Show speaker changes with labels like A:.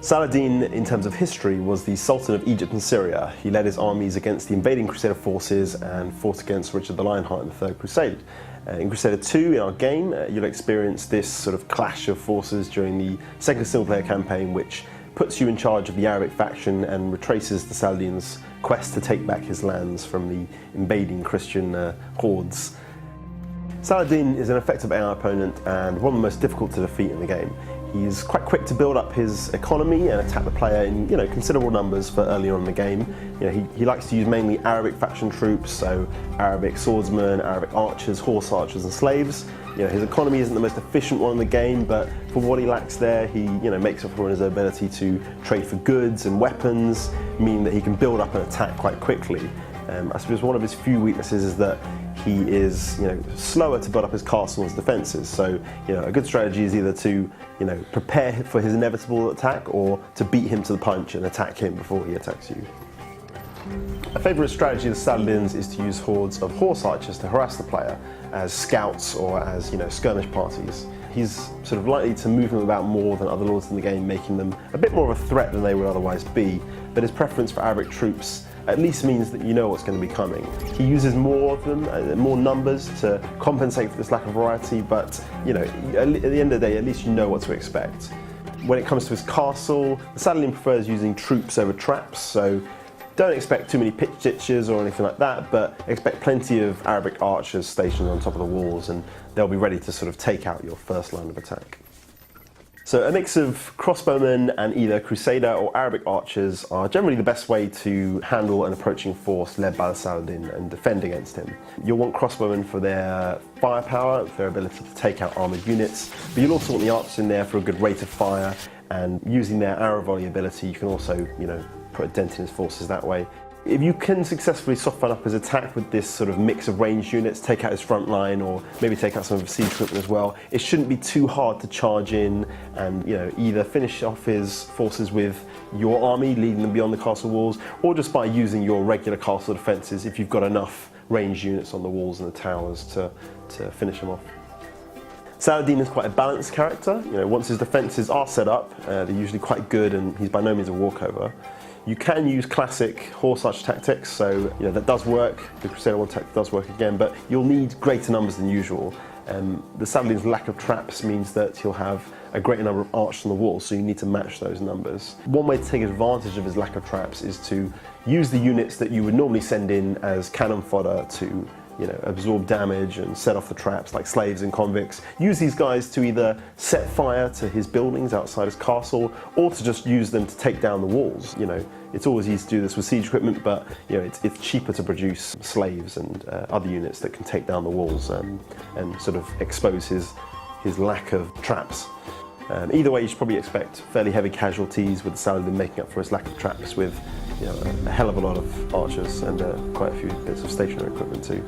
A: Saladin, in terms of history, was the Sultan of Egypt and Syria. He led his armies against the invading Crusader forces and fought against Richard the Lionheart in the Third Crusade. In Crusader 2, in our game, you'll experience this sort of clash of forces during the second single-player campaign, which puts you in charge of the Arabic faction and retraces the Saladin's quest to take back his lands from the invading Christian hordes. Saladin is an effective AI opponent and one of the most difficult to defeat in the game. He's quite quick to build up his economy and attack the player in considerable numbers for early on in the game. He likes to use mainly Arabic faction troops, so Arabic swordsmen, Arabic archers, horse archers and slaves. His economy isn't the most efficient one in the game, but for what he lacks there, he makes up for his ability to trade for goods and weapons, meaning that he can build up an attack quite quickly. I suppose one of his few weaknesses is that he is slower to build up his castle and his defences. So a good strategy is either to prepare for his inevitable attack or to beat him to the punch and attack him before he attacks you. A favourite strategy of the Saladins is to use hordes of horse archers to harass the player as scouts or as skirmish parties. He's sort of likely to move them about more than other lords in the game, making them a bit more of a threat than they would otherwise be, but his preference for Arabic troops at least means that you know what's going to be coming. He uses more of them, more numbers to compensate for this lack of variety, but at the end of the day, at least you know what to expect. When it comes to his castle, the Saladin prefers using troops over traps, so don't expect too many pitch ditches or anything like that, but expect plenty of Arabic archers stationed on top of the walls, and they'll be ready to sort of take out your first line of attack. So a mix of crossbowmen and either Crusader or Arabic archers are generally the best way to handle an approaching force led by the Saladin and defend against him. You'll want crossbowmen for their firepower, their ability to take out armoured units, but you'll also want the archers in there for a good rate of fire, and using their arrow volley ability you can also put a dent in his forces that way. If you can successfully soften up his attack with this sort of mix of ranged units, take out his front line or maybe take out some of his siege equipment as well, it shouldn't be too hard to charge in and either finish off his forces with your army, leading them beyond the castle walls, or just by using your regular castle defences if you've got enough ranged units on the walls and the towers to finish him off. Saladin is quite a balanced character. Once his defences are set up, they're usually quite good and he's by no means a walkover. You can use classic horse archer tactics, so that does work. The Crusader 1 tactic does work again, but you'll need greater numbers than usual. The Saladin's lack of traps means that he'll have a greater number of archers on the wall, so you need to match those numbers. One way to take advantage of his lack of traps is to use the units that you would normally send in as cannon fodder to absorb damage and set off the traps, like slaves and convicts. Use these guys to either set fire to his buildings outside his castle, or to just use them to take down the walls. It's always easy to do this with siege equipment, but it's cheaper to produce slaves and other units that can take down the walls and sort of expose his lack of traps. Either way, you should probably expect fairly heavy casualties, with the Saladin making up for his lack of traps with a hell of a lot of archers and quite a few bits of stationary equipment too.